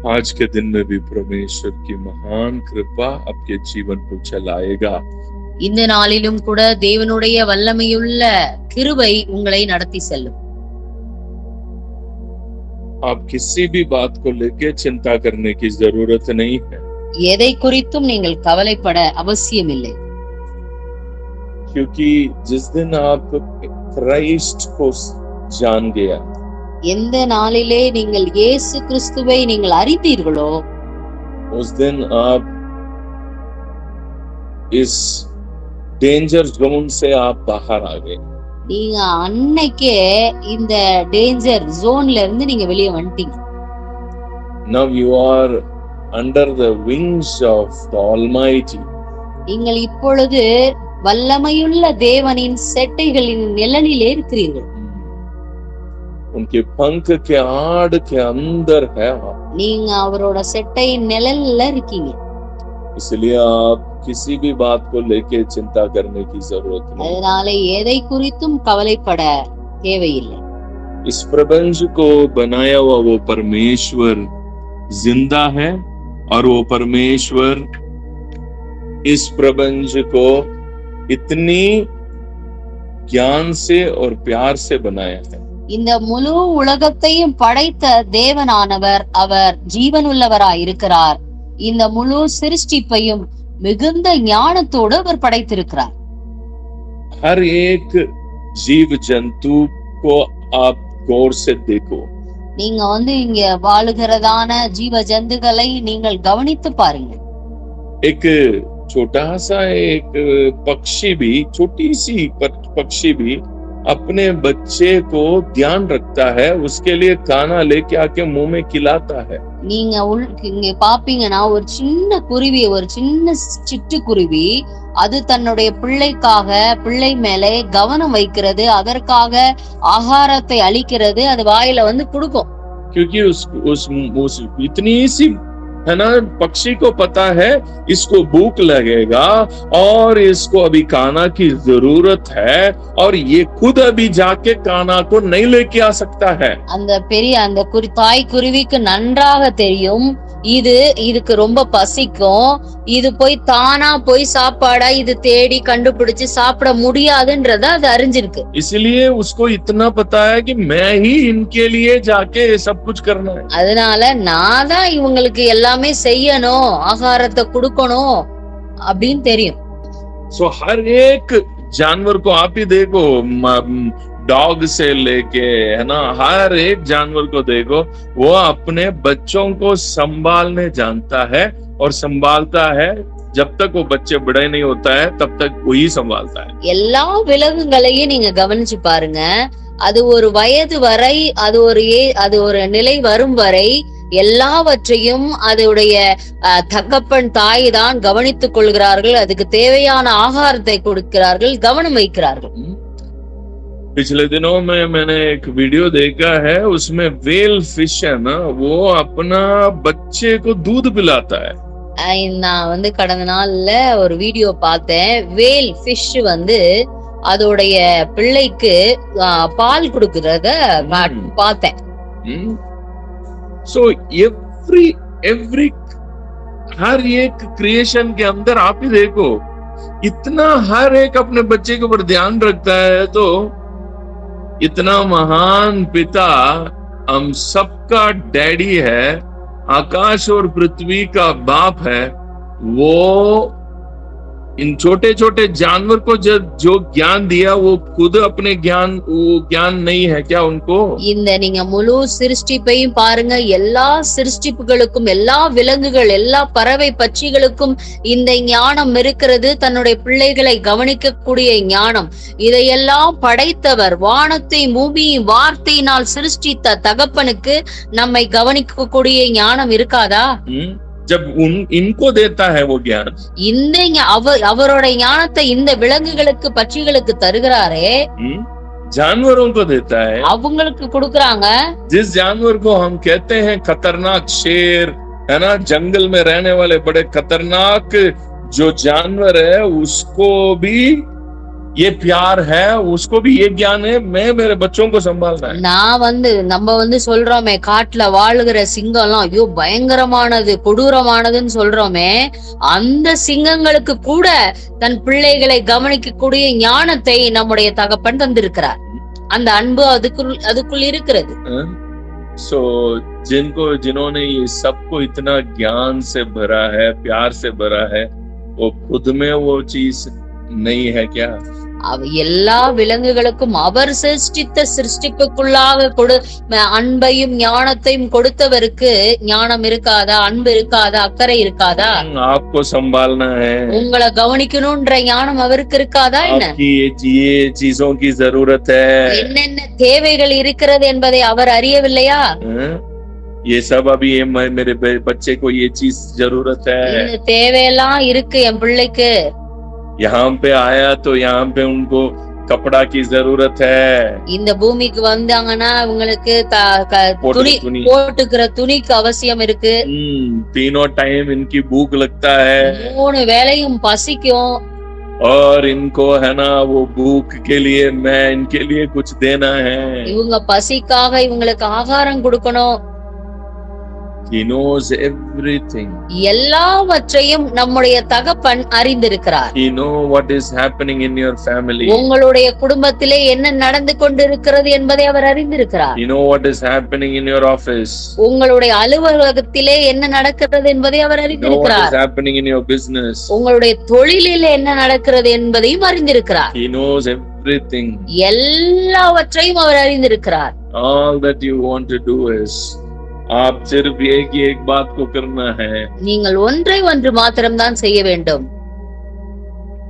आज के दिन में भी परमेश्वर की महान कृपा आपके जीवन को चलाएगा। இந்த நாளிலும் கூட தேவனுடைய வல்லமையுள்ள கிருபை உங்களை நடத்தி செல்லும். आप किसी भी बात को लेके चिंता करने की जरूरत नहीं है, எதை குறித்தும் நீங்கள் கவலைப்பட அவசியமில்லை. क्योंकि जिस दिन आप क्राइस्ट को जान गया, எந்த நாளிலே நீங்கள் இயேசு கிறிஸ்துவை நீங்கள் அறிந்தீர்களோ उस दिन आप इस डेंजर जोन से आप बाहर आ गए। நீங்க அன்னைக்கே இந்த டேஞ்சர் ஜோன்ல இருந்து நீங்க வெளியே வந்துட்டீங்க. Now you are under the wings of the Almighty. நீங்கள் இப்பொழுது வல்லமையுள்ள தேவனின் செட்டைகளின் நிழலிலே இருக்கிறீர்கள். उनके पंख के आड़ के अंदर है आप। நீங்க அவரோட செட்டையின் நிழல்ல இருக்கீங்க. इसलिए आप किसी भी बात को लेके चिंता करने की जरूरत नहीं। அதனால எதை குறித்தும் கவலைப்பட தேவையில்லை. इस प्रपंच को बनाया हुआ वो परमेश्वर जिंदा है और वो परमेश्वर इस प्रपंच को इतनी ज्ञान से और प्यार से बनाया है। இந்த முழு உலகத்தையும் படைத்த தேவனானவர் அவர் ஜீவனுள்ளவராய் இருக்கிறார். இந்த முழு சிருஷ்டிப்பையும் மிகுந்த ஞானத்தோடு அவர் படைத்திருக்கிறார். हर एक जीव जंतु को आप गौर से देखो। நீங்க இங்க வாழுகிறதான ஜீவ ஜந்துக்களை நீங்கள் கவனித்து பாருங்க. एक छोटा सा एक पक्षी भी, छोटी सी पक्षी भी अपने बच्चे को ध्यान रखता है, उसके लिए खाना लेके आके मुंह में खिलाता है। நீங்க இங்க பாப்பீங்கன்னா ஒரு சின்ன குருவி, ஒரு சின்ன சிட்டுக்குருவி, அது தன்னுடைய பிள்ளை மேலே கவனம் வைக்கிறது, அதற்காக ஆகாரத்தை அளிக்கிறது, அது வாயில கொடுக்கும். क्योंकि उस इतनी सी है ना, पक्षी को पता है इसको भूख लगेगा और इसको अभी खाना की जरूरत है और ये खुद अभी जाके खाना को नहीं लेके आ सकता है। அந்த தாய் குருவிக்கு நன்றாக தெரியும் இதுக்கு ரொம்ப பசிக்கும், இது தானா போய் சாப்பாடா இது தேடி கண்டுபிடிச்சு சாப்பிட முடியாதுன்றத அது அறிஞ்சிருக்கு. इसलिए उसको इतना पता है कि मैं ही इनके लिए जाके सब कुछ करना है। அதனால நான் தான் இவங்களுக்கு எல்லாமே செய்யணும், ஆகாரத்தை கொடுக்கணும் அப்படின்னு தெரியும். सो हर एक जानवर को आप ही देखो, डॉग से लेके है ना, हर एक जानवर को देखो, वो अपने बच्चों को संभालने जानता है और संभालता है। जब तक वो बच्चे बड़े नहीं होता है तब तक वही संभालता है। எல்லா விலங்குகளையும் நீங்க கவனிச்சு பாருங்க, அது ஒரு வயது வரை, அது ஒரு நிலை வரும் வரை எல்லாவற்றையும் அதோடைய தகப்பன் தாய் தான் கவனித்துக் கொள்கிறார்கள், அதுக்கு தேவையான ஆகாரத்தை கொடுக்கிறார்கள், கவனம் வைக்கிறார்கள். पिछले दिनों में मैंने एक वीडियो देखा है, उसमें वेल फिश है ना, वो अपना बच्चे को दूध पिलाता है। நான் கடந்த நாள்ல ஒரு வீடியோ பார்த்தேன். வேல் ஃபிஷ் அதோடைய பிள்ளைக்கு பால் கொடுக்கறத பார்த்தேன். So every हर एक क्रिएशन के अंदर आप ही देखो, इतना हर एक अपने बच्चे के ऊपर ध्यान रखता है, तो इतना महान पिता हम सबका डैडी है, आकाश और पृथ्वी का बाप है। वो इन छोटे छोटे जानवर को जो ज्ञान दिया, वो खुद अपने ज्ञान नहीं है क्या उनको? இந்த நீங்க முழு சிருஷ்டிப்பையும் பாருங்க, எல்லா சிருஷ்டிப்புகளுக்கும், எல்லா விலங்குகள், எல்லா பறவை பட்சிகளுக்கும் இந்த ஞானம் இருக்கிறது, தன்னுடைய பிள்ளைகளை கவனிக்க கூடிய ஞானம். இதையெல்லாம் படைத்தவர், வானத்தை பூமியை வார்த்தையினால் சிருஷ்டித்த தகப்பனுக்கு நம்மை கவனிக்க கூடிய ஞானம் இருக்காதா? जब इनको देता है वो ज्ञान, அவரோட ஞானத்தை இந்த விலங்குகளுக்கு பட்சிகளுக்கு தருகிறாரே, जानवरों को देता है, அவங்களுக்கு கொடுக்கறாங்க. जिस जानवर को हम कहते हैं खतरनाक शेर, है ना, जंगल में रहने वाले बड़े खतरनाक जो जानवर है, उसको भी ये प्यार है, उसको भी ये ज्ञान है, मैं मेरे बच्चों को संभालना है। நான் நம்ம சொல்றோமே, காட்டுல வாழுகிற சிங்கம்லாம் ஐயோ பயங்கரமானது கொடூரமானதுன்னு சொல்றோமே, அந்த சிங்கங்களுக்கு கூட தன் பிள்ளைகளை கவனிக்கக்கூடிய ஞானத்தை நம்முடைய தகப்பன் தந்திருக்கிறார். அந்த அன்பு அதுக்குள் இருக்கிறது. So जिन्होंने ये सबको इतना ज्ञान से भरा है, प्यार से भरा है, वो खुद में वो चीज नहीं है क्या? எல்லா விலங்குகளுக்கும் அவர் சிருஷ்டித்த சிருஷ்டிப்புக்குள்ளாக அன்பையும் ஞானத்தையும் கொடுத்தவருக்கு ஞானம் இருக்காதா, அன்பு இருக்காதா, அக்கறை இருக்காதா? आपको संभालना है, உங்களை கவனிக்கணும்ன்ற ஞானம் அவருக்கு இருக்காதா? என்ன चीजों की जरूरत है, என்னென்ன தேவைகள் இருக்கிறது என்பதை அவர் அறியவில்லையா? ये सब अभी मेरे बच्चे को ये चीज जरूरत है, இந்த தேவையெல்லாம் இருக்கு என் பிள்ளைக்கு. यहाँ पे आया तो यहाँ पे उनको कपड़ा की जरूरत है, இந்த பூமிக்கு வந்தாங்கன்னா உங்களுக்கு போட்டுக்கிற துணிக்கு அவசியம் இருக்கு. तीनों टाइम इनकी भूख लगता है, 3 வேளையும் பசிக்கும். और इनको है ना वो भूख के लिए मैं इनके लिए कुछ देना है, இவங்க பசிக்காக இவங்களுக்கு ஆகாரம் கொடுக்கணும். He knows everything. எல்லாவற்றையும் நம்முடைய தகப்பன் அறிந்திருக்கிறார். He know what is happening in your family. உங்களுடைய குடும்பத்திலே என்ன நடந்து கொண்டிருக்கிறது என்பதை அவர் அறிந்திருக்கிறார். He know what is happening in your office. உங்களுடைய அலுவலகத்திலே என்ன நடக்கிறது என்பதை அவர் அறிந்திருக்கிறார். What is happening in your business. உங்களுடைய தொழிலிலே என்ன நடக்கிறது என்பதையும் அறிந்திருக்கிறார். He knows everything. எல்லாவற்றையும் அவர் அறிந்திருக்கிறார். All that you want to do is आप सिर्फ एक बात को करना है. நீங்கள் ஒன்று மாத்திரம்தான் செய்ய வேண்டும்.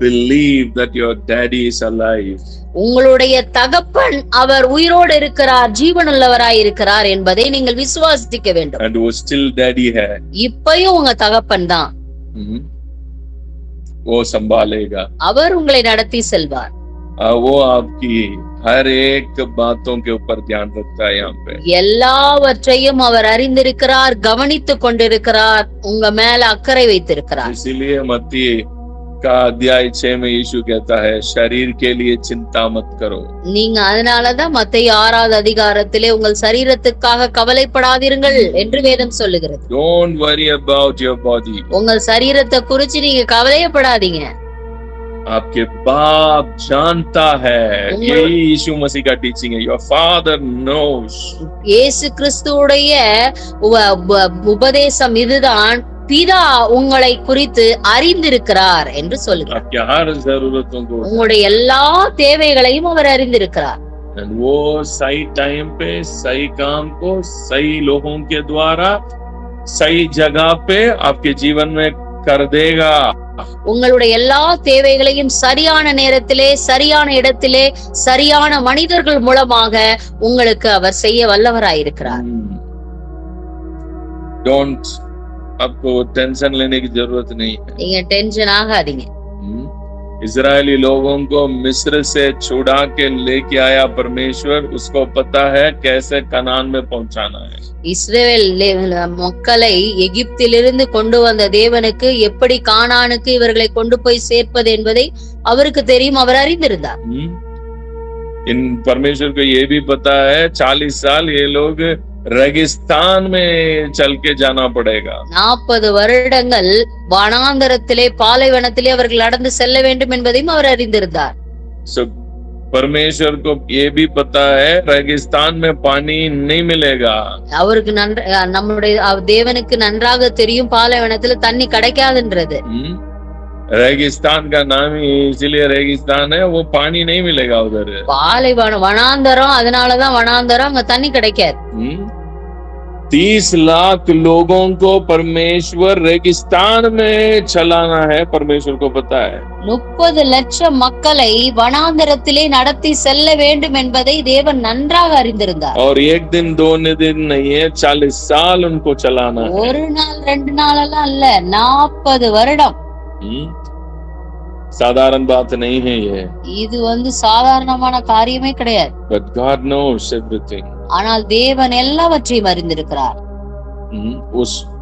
Believe that your daddy is alive. உங்களுடைய தகப்பன் அவர் உயிரோடு இருக்கிறார், ஜீவனுள்ளவராய் இருக்கிறார் என்பதை நீங்கள் விசுவாசிக்க வேண்டும். And वो still daddy है. இப்பயும் உங்க தகப்பன் தான். वो संभालेगा. அவர் உங்களை நடத்தி செல்வார். वो आपकी हर एक बातों के ऊपर ध्यान रखता है. यहाँ पे எல்லாவற்றையும் அவர் அறிந்திருக்கிறார், கவனித்துக் கொண்டிருக்கிறார், உங்க மேல அக்கறை வைத்திருக்கிறார். इसीलिए मत्ती का अध्याय 6 में यीशु कहता है शरीर के लिए चिंता मत करो. நீங்க அதனாலதான் மத்தேயு 6வது அதிகாரத்திலே உங்கள் சரீரத்துக்காக கவலைப்படாதீர்கள் என்று வேதம் சொல்லுகிறது. Don't worry about your body. உங்கள் சரீரத்தை குறித்து நீங்க கவலைப்படாதீங்க. आपके बाप जानता है. यही यीशु मसीह का टीचिंग है. Your father knows. இயேசு கிறிஸ்துவுடைய உபதேசம் இதுதான். பிதா உங்களை குறித்து அறிந்திருக்கிறார் என்று சொல்லுகிறார். உங்களுடைய எல்லா தேவைகளையும் அவர் அறிந்திருக்கிறார். वो सही टाइम पे सही काम को सही लोगों के द्वारा सही जगह पे आपके जीवन में कर देगा. உங்களுடைய எல்லா தேவைகளையும் சரியான நேரத்திலே, சரியான இடத்திலே, சரியான மனிதர்கள் மூலமாக உங்களுக்கு அவர் செய்ய வல்லவராயிருக்கிறார். Don't आपको टेंशन लेने की जरूरत नहीं है. நீங்க டென்ஷன் ஆகாதீங்க. इजरायली लोगों को मिस्र से छुड़ा के लेके आया परमेश्वर, उसको पता है कैसे कनान में पहुंचाना है. இஸ்ரவேல் மக்களை எகிப்திலிருந்து கொண்டு வந்த தேவனுக்கு எப்படி கானானுக்கு இவர்களை கொண்டு போய் சேர்ப்பது என்பதை அவருக்கு தெரியும், அவர் அறிந்திருந்தார். इन परमेश्वर को ये भी पता है 40 साल ये लोग रेगिस्तान में चल के जाना पड़ेगा. 40 வருடங்கள் வனாந்தரத்திலே, பாலைவனத்திலே அவர்கள் நடந்து செல்ல வேண்டும் என்பதையும் அவர் அறிந்திருந்தார். परमेश्वर को ये भी पता है रेगिस्तान में पानी नहीं मिलेगा. அவருக்கு நம்முடைய தேவனுக்கு நன்றாக தெரியும் பாலைவனத்துல தண்ணி கிடைக்காதுன்றது. रेगिस्तान का नाम ही इसलिए रेगिस्तान है, वो पानी नहीं मिलेगा उधर. பாலைவனம் வனாந்தரம், அதனாலதான் வனாந்தரம், அங்க தண்ணி கிடைக்காது. 30 लाख लोगों को परमेश्वर रेगिस्तान में चलाना है, परमेश्वर को पता है. 30 லட்சம் மக்களை வனாந்தரத்திலே நடத்தி செல்ல வேண்டும் என்பதை தேவன் நன்றாக அறிந்திருந்தார். और एक दिन 2 दिन नहीं है, 40 साल उनको चलाना है. ஒரு நாள் 2 நாள் எல்லாம் இல்ல, 40 வருடம். साधारण बात नहीं है ये. இது சாதாரணமான காரியமே கிடையாது. But God knows everything. ஆனால் தேவன் எல்லாவற்றையும் அறிந்திருக்கிறார்.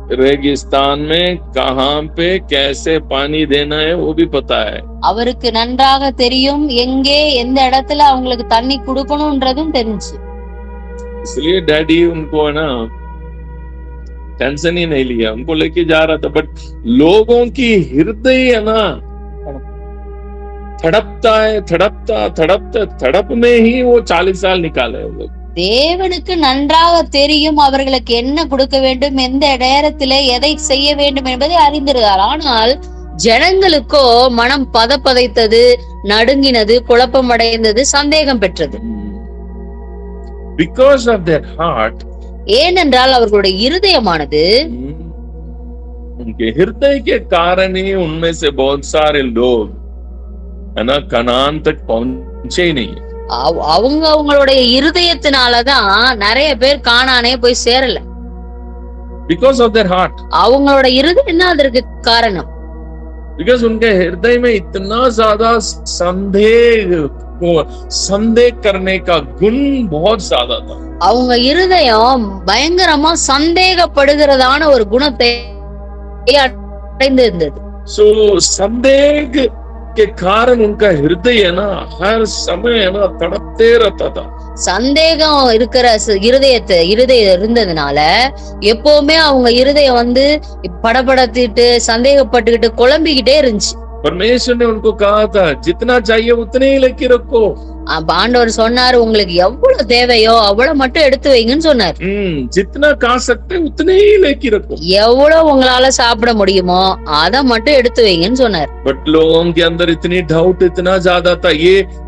रेगिस्तान में कहाँ पे कैसे पानी देना है वो भी पता है। அவருக்கு நன்றாக தெரியும் எங்கே எந்த இடத்துல அவங்களுக்கு தண்ணி கொடுக்கணும்ன்றதும் தெரிஞ்சு. इसलिए डैडी उनको है ना टेंशन ही नहीं लिया, उनको लेके जा रहा था। बट लोगों की हृदय है ना तड़पता है, तड़प में ही वो 40 साल निकाले वो लोग। தேவனுக்கு நன்றாக தெரியும் அவர்களுக்கு என்ன கொடுக்க வேண்டும், எந்த நேரத்திலே எதை செய்ய வேண்டும் என்பதை அறிந்திருந்தார். ஆனால் ஜனங்களுக்கோ மனம் பதைத்தது, நடுங்கினது, குழப்பம் அடைந்தது, சந்தேகம் பெற்றது. Because of their heart, ஏனென்றால் அவர்களுடைய இருதயமானது, उनके हृदय के कारण ही उनमें से बहुत सारे लोग है ना कनान तक पहुंचे ही नहीं। அவங்களுடைய இருதயத்தினாலதான் நிறைய பேர் கானானே போய் சேரல. Because of their heart, அவங்களோட இருதயம் தான் அதற்கு காரணம். Because उनके हृदय में इतना ज्यादा संदेह करने का गुण बहुत ज्यादा था। அவங்க இருதயம் பயங்கரமா சந்தேகப்படுகிறதான ஒரு குணத்தை அடைந்து இருந்தது. So संदेह के कारण उनका हृदय है ना हर समय है ना तड़पते रहता था। சந்தேகம் இருக்கிற இருதயம் இருந்ததுனால எப்பவுமே அவங்க இருதயம் வந்து படபடத்திட்டு சந்தேகப்பட்டுக்கிட்டு குழம்பிக்கிட்டே இருந்துச்சு. परमेश्वर ने उनको कहा था जितना चाहिए उतने ही लेके रखो। ஆண்டவர் சொன்னாரு உங்களுக்கு எவ்வளவு தேவையோ அவ்வளவு மட்டும் எடுத்து வைங்கன்னு சொன்னார். जितना खा सकते उतने ही लेके रखो। எவ்வளவு உங்களால சாப்பிட முடியுமோ அதை மட்டும் எடுத்து வைங்கன்னு சொன்னார். बट लोगों के अंदर इतनी डाउट इतना ज्यादा था।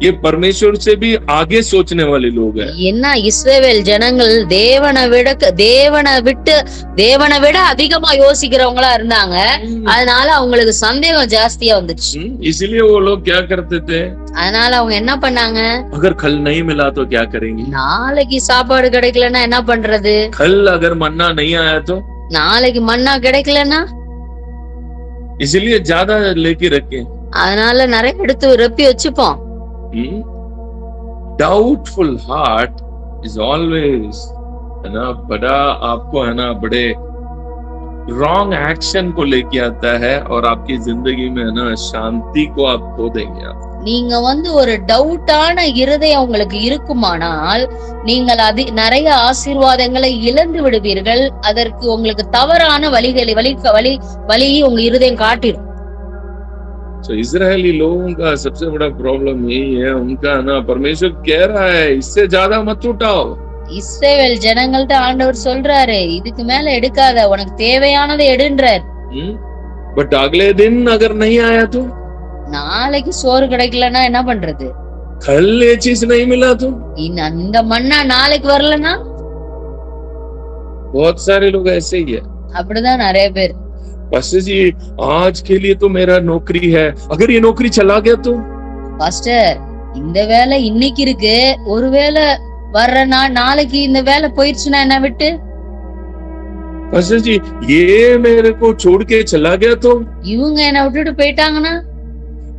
ये परमेश्वर से भी आगे सोचने वाले लोग हैं। என்ன இஸ்ரவேல் ஜனங்கள் தேவனை விட அதிகமா யோசிக்கிறவங்களா இருந்தாங்க. அதனால அவங்களுக்கு சந்தேகம் ஜாஸ்தியா வந்துச்சு. इसलिए वो लोग क्या करते थे, அதனால அவங்க என்ன பண்ணாங்க, अगर कल नहीं मिला तो क्या करेंगे, நாளைக்கு சாப்பாடு கிடைக்கலன்னா என்ன பண்றது, कल अगर मन्ना नहीं आया तो, நாளைக்கு மன்னா கிடைக்கலன்னா, इसलिए ज्यादा लेके रखे। அதனால நிறைய எடுத்து ரப்பி வச்சுப்போம். डाउटफुल हार्ट इज ऑलवेज है ना बड़ा आपको है ना बड़े रॉन्ग एक्शन को लेके आता है और आपकी जिंदगी में है ना शांति को आप खो देंगे। நீங்க வந்து ஒரு டவுட்டான இருதயம் உங்களுக்கு இருக்குமானால் நீங்கள் நிறைய ஆசீர்வாதங்களை இழந்து விடுவீர்கள். அதற்கு உங்களுக்கு தவறான வழி உங்க இருதயம் காட்டிடும். तो इजरायली लोगों का सबसे बड़ा प्रॉब्लम यही है, उनका ना परमेश्वर कह रहा है इससे ज्यादा मत उठाओ। இஸ்ரவேல் ஜனங்கள்ட்ட ஆண்டவர் சொல்றாரு இதுக்கு மேல எடுக்காத, உனக்கு தேவையானதை எடுன்றார். बट अगले दिन अगर नहीं आया तो, நாளைக்கு சோறு கிடைக்கலன்னா என்ன பண்றது, कल ये चीज नहीं मिला तो, அந்த மண்ணா நாளைக்கு வரலன்னா, बहुत सारे लोग ऐसे ही है। அப்படிதான் நிறைய பேர். पास्टर जी आज के लिए तो मेरा नौकरी है, अगर ये नौकरी चला गया तो, பாஸ்டர் இந்த வேலை இன்னைக்கு இருக்கு, ஒருவேளை வர்றனா நாளைக்கு இந்த வேலை போயிடுச்சுன்னா என்ன விட்டு, पास्टर जी ये मेरे को छोड़ के चला गया तो, இவங்க என்ன விட்டுட்டு போயிட்டாங்கன்னா,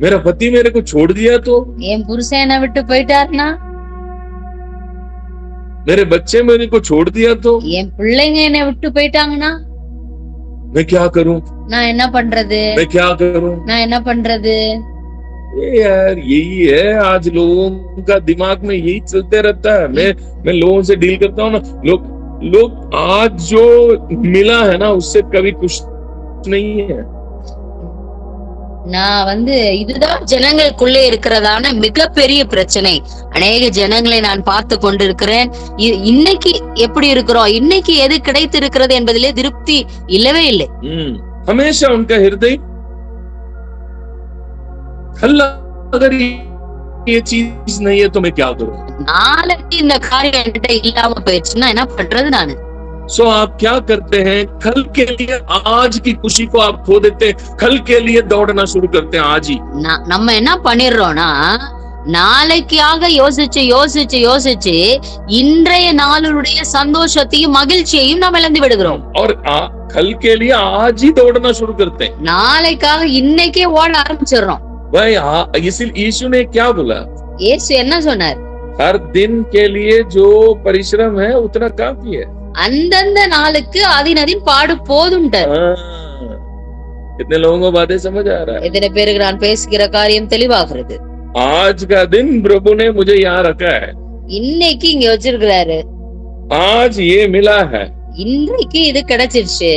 मेरा पति मेरे को छोड़ दिया तो, என் புருஷன் என்ன விட்டு போயிட்டாருன்னா, मेरे बच्चे मेरे को छोड़ दिया तो, என் பிள்ளைங்க என்ன விட்டு போயிட்டாங்கன்னா, मैं क्या करूं, நான் என்ன பண்றது, मैं क्या करूं, நான் என்ன பண்றது. यार यही है आज लोगों का दिमाग में यही चलते रहता है। मैं लोगों से डील करता हूँ ना, लोग आज जो मिला है ना उससे कभी खुश नहीं है। நான் வந்து இதுதான் ஜனங்களுக்குள்ளே இருக்கிறதான மிகப்பெரிய பிரச்சனை. அநேக ஜனங்களை நான் பார்த்து கொண்டிருக்கிறேன். இன்னைக்கு எப்படி இருக்கிறோம், இன்னைக்கு எது கிடைத்து இருக்கிறது என்பதிலே திருப்தி இல்லவே இல்லை. हमेशा उनका हृदय अगर ये चीज नहीं है तो मैं क्या करूं, நாளைக்கு இந்த காரியம் என்கிட்ட இல்லாம போயிடுச்சுன்னா என்ன பண்றது நானு. सो आप क्या करते हैं, कल के लिए आज की खुशी को आप खो देते हैं, कल के लिए दौड़ना शुरू करते हैं आज ही। நம்ம என்ன பண்ணிடுறோம்னா நாளைக்காக யோசிச்சு இன்றைய நாளுடைய சந்தோஷத்தையும் மகிழ்ச்சியையும் நாம் இழந்து விடுகிறோம். और कल के लिए आज ही दौड़ना शुरू करते हैं, நாளைக்காக இன்னைக்கே ஓட ஆரம்பிச்சிடுறோம். भाई इसीलिए यीशु ने क्या बोला, இயேசு என்ன சொன்னார், हर दिन के लिए जो परिश्रम है उतना काफी है। அந்தந்த நாளுக்கு அதினதின் பாடு போதும்ட்டார். कितने लोगों को बातें समझ आ रहा है? எத்தனை பேருக்கு நான் பேசுகிற காரியம் தெளிவாகிறது? आज का दिन प्रभु ने मुझे यहाँ रखा है, இன்னைக்கு இங்க வச்சிருக்கிறாரு, आज ये मिला है, இன்றைக்கு இது கிடைச்சிருச்சு,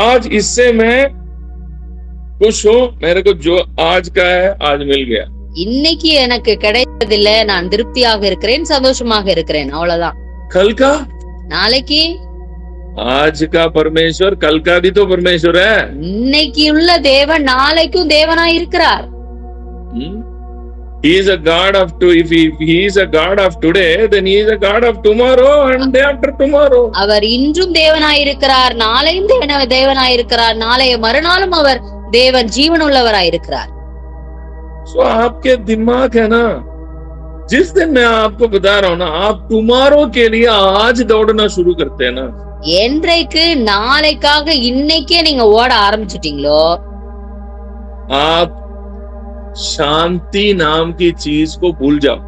आज इससे मैं खुश हूँ, मेरे को जो आज का है आज मिल गया. இன்னைக்கு எனக்கு கிடைச்சதில்ல, நான் திருப்தியாக இருக்கிறேன், சந்தோஷமாக இருக்கிறேன், அவ்வளவுதான். कल का, நாளைக்கு आज का परमेश्वर कल का भी तो परमेश्वर है. இன்னைக்கு உள்ள தேவன் நாளைக்கும் தேவனா இருக்கிறார். He is a God of if he is a God of today, then he is a God of tomorrow and day after tomorrow. அவர் இன்றும் தேவனாய் இருக்கிறார், நாளையும் தேவனாய் இருக்கிறார், நாளைய மறுநாளும் அவர் தேவன் ஜீவனுள்ளவராய் இருக்கிறார். So आपके दिमाग है ना, जिस दिन मैं आपको बता रहा हूँ ना, आप टुमारो के लिए आज दौड़ना शुरू करते हैं ना, என்றைக்கு நாளைக்காக இன்னைக்கே நீங்க ஓட ஆரம்பிச்சிட்டீங்களோ, आप शांति नाम की चीज को भूल जाओ.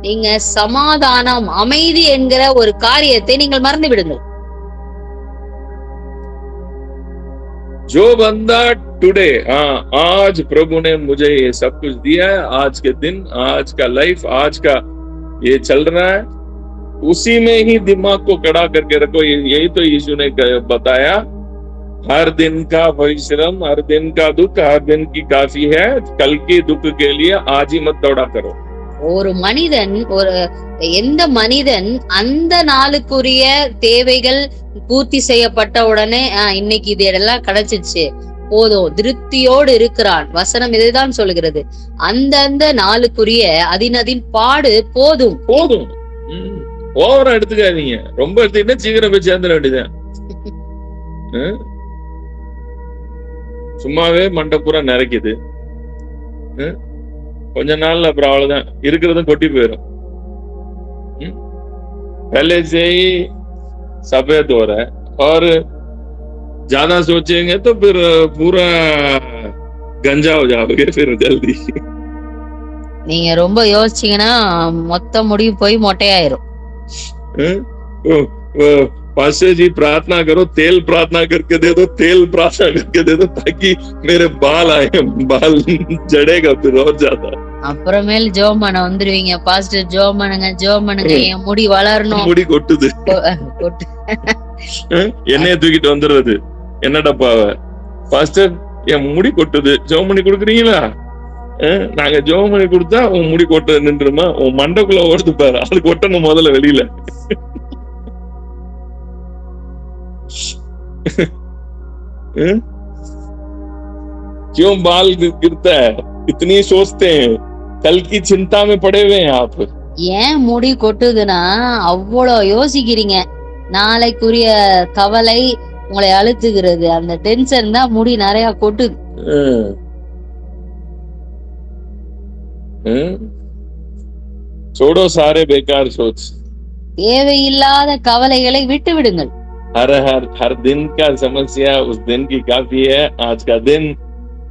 நீங்க சமாதானம், அமைதி என்கிற ஒரு காரியத்தை நீங்கள் மறந்து விடுங்கள். जो बंदा टुडे, हाँ आज प्रभु ने मुझे ये सब कुछ दिया है, आज के दिन, आज का लाइफ, आज का ये चल रहा है, उसी में ही दिमाग को कड़ा करके रखो. यही तो यीशु ने बताया, हर दिन का परिश्रम, हर दिन का दुख, हर दिन की काफी है, कल की दुख के लिए आज ही मत दौड़ा करो. ஒரு மனிதன், எந்த மனிதன் அந்த நாளுக்குரிய தேவைகள் பூர்த்தி செய்யப்பட்ட உடனே இன்னைக்கு இது எல்லாம் கிடைச்சிச்சு போதும் திருப்தியோடு இருக்கிறான், வசனம் இதுதான் சொல்லுகிறது. அந்த நாளுக்குரிய அதினதின் பாடு போதும் போதும். ஓவரா எடுத்துக்காதீங்க, ரொம்ப எடுத்துக்கிட்டா சீக்கிரம் போய் சேர்ந்துட வேண்டியதான். சும்மாவே மண்டை பூரா நிறைக்குது, கொஞ்ச நாள்ல அப்புறம் அவ்வளவுதான், இருக்கிறதும் கொட்டி போயிடும். पहले से ही सफेद हो रहा है और ज्यादा सोचेंगे तो फिर पूरा गंजा हो जाओगे फिर जल्दी. நீங்க ரொம்ப யோசிச்சீங்கன்னா மொத்த முடிவு போய் மொட்டையாயிரும். पास्टर जी प्रार्थना करो, तेल प्रार्थना करके दे दो, तेल प्रार्थना करके दे दो ताकि मेरे बाल आए, बाल जड़ेगा फिर और ज्यादा. அப்புறமேல் ஜோம் பண்ண வந்துருவீங்க, பாஸ்டர் ஜோம் பண்ணுங்க என் முடி வளரணும். முடி கொட்டுது, என்னைய தூக்கிட்டு வந்துடுறது, என்ன டப்பாவ, பாஸ்டர் என் முடி கொட்டுது, ஜோம் பண்ணி கொடுக்குறீங்களா? நாங்க ஜோம் பண்ணி கொடுத்தா உன் முடி கொட்ட நின்றுமா? உன் மண்டைக்குள்ள ஓடுது பாரு, அது கொட்டணும் முதல்ல வெளியில. क्यों बाल गिरता है, इतनी सोचते हैं, कल की चिंता में पड़े हुए हैं आप. ஏன் முடி கொட்டுதுன்னா அவ்வளவு யோசிக்கிறீங்க, நாளைக்குரிய கவலை உங்களை அழுத்துகிறது, அந்த டென்ஷன் தான் முடி நிறைய கொட்டுது. छोड़ो सारे बेकार सोच, தேவையில்லாத கவலைகளை விட்டு விடுங்கள். हर दिन का समस्या उस दिन की काफी है. आज का दिन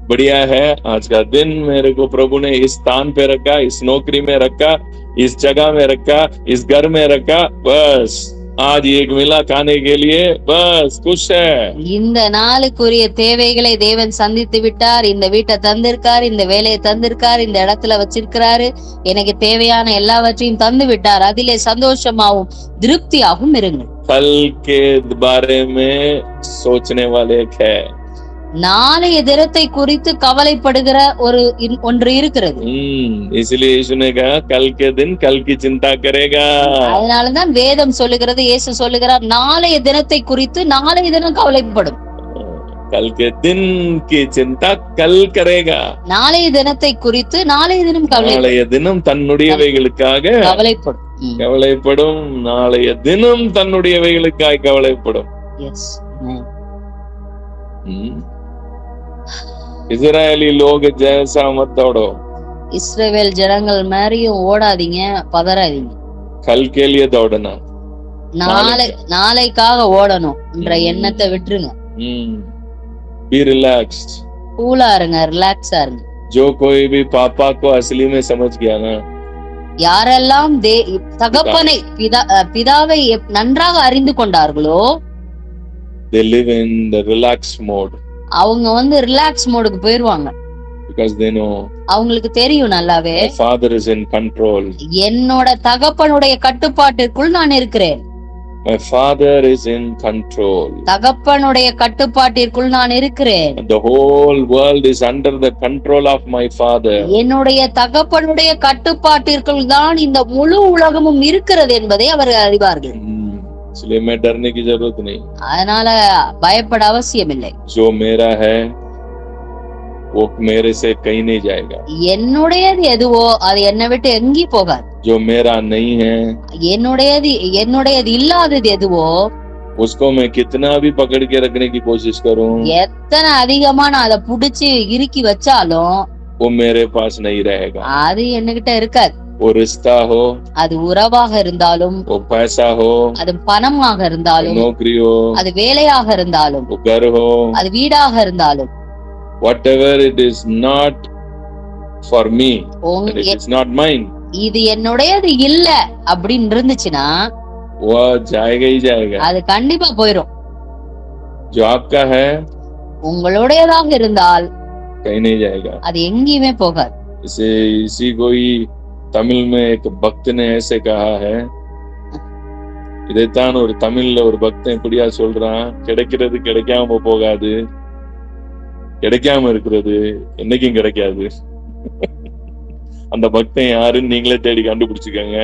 बढ़िया है, आज का दिन मेरे को प्रभु ने इस स्थान पे रखा, इस नौकरी में रखा, इस जगह में रखा, इस घर में रखा, बस आज एक मिला खाने के लिए, बस खुश है. இந்த நாளுக்குரிய தேவைகளை தேவன் சந்தித்து விட்டார், இந்த வீட்டை தந்திருக்காரு, இந்த வேலையை தந்திருக்காரு, இந்த இடத்துல வச்சிருக்கிறாரு, எனக்கு தேவையான எல்லாவற்றையும் தந்து விட்டார், அதிலே சந்தோஷமாவும் திருப்தியாகவும் இருங்கள். कल के बारे में सोचने वाले है, நாளைய தினத்தை குறித்து கவலைப்படுகிற ஒன்று இருக்கிறது. इसलिए यीशु ने कहा कल के दिन कल की चिंता करेगा. அதனாலதான் வேதம் சொல்லுகிறது, இயேசு சொல்லுகிறார், நாளைய தினத்தை குறித்து நாளைய தினம் கவலைப்படும். कल के दिन की चिंता कल करेगा. நாளைய தினத்தை குறித்து நாளைய தினம் நாளைய தினம் தன்னுடையவைகளுக்காக கவலைப்படும். நாளைய தினம் தன்னுடையவைகளுக்காக கவலைப்படும். இஸ்ரேலி லோக ஜெயசா மத் दौड़ो, இஸ்ரவேல் ஜனங்கள் மாதிரியும் ஓடாதீங்க, பதறாதீங்க. कल के लिए दौड़ना, நாளைக்காக ஓடணும் என்ற எண்ணத்தை விட்டுருங்க. Be relaxed, கூலா இருங்க, ரிலாக்ஸா இருங்க. जो कोई भी पापा को असली में समझ गया ना, யாரெல்லாம் தகப்பனை பிதாவை நன்றாக அறிந்து கொண்டார்களோ they live in the relaxed mode அவங்க ரிலாக்ஸ் மோடுக்கு போயிருவாங்க. because they know அவங்களுக்கு தெரியும் நல்லாவே my father is in control, என்னோட தகப்பனுடைய கட்டுப்பாட்டிற்குள் நான் இருக்கிறேன். my father is in control, தகப்பனுடைய கட்டுப்பாட்டிற்குள் நான் இருக்கிறேன். the whole world is under the control of my father. என்னுடைய தகப்பனுடைய கட்டுப்பாட்டிற்குள் தான் இந்த முழு உலகமும் இருக்கிறது என்பதை அவர்கள் அறிவார்கள். इसलिए मैं डरने की जरूरत नहीं, அதனால பயப்பட அவசியம் இல்லை. जो मेरा है वो मेरे से कहीं नहीं जाएगा, என்னுடையது எதுவோ அது என்னை விட்டு எங்கேயும் போகாது. जो मेरा नहीं है என்னுடையது இல்லாதது எதுவோ उसको मैं कितना भी पकड़ के रखने की कोशिश करूं, எத்தனை அதிகமா நான் அதை புடிச்சு இறுக்கி வச்சாலும் वो मेरे पास नहीं रहेगा. அது என்கிட்ட இருக்காது. वो रिश्ता हो, அது உறவாக இருந்தாலும், वो पैसा हो, அது பணமாக இருந்தாலும், नौकरी हो, அது வேலையாக இருந்தாலும், वो घर हो, அது வீடாக இருந்தாலும், whatever it is not for me, it is not mine, இது என்னுடையது இல்ல அப்படின்னு இருந்துச்சுன்னா वो जाएगा ही जाएगा. அது கண்டிப்பா போயிரும். जो आपका है உங்களுடையதாக இருந்தால் कहीं नहीं जाएगा. அது எங்கேயுமே போகாது. इसी को ही तमिल में एक भक्त ने ऐसे कहा है, இதைத்தான் ஒரு தமிழ்ல ஒரு பக்தன் இப்படியா சொல்றான், கிடைக்கிறது கிடைக்காம போகாது, கிடைக்காம இருக்கிறது என்னைக்கும் கிடைக்காது. அந்த பக்தன் யாருன்னு நீங்களே தேடி கண்டுபிடிச்சுக்கோங்க.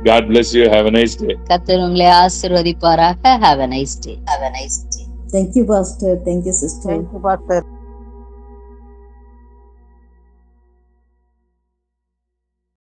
God bless you. Have a nice day. கர்த்தர் உங்களை ஆசீர்வதிப்பாராக. Have a nice day. Thank you, Pastor. Thank you, sister. Thank you, Pastor.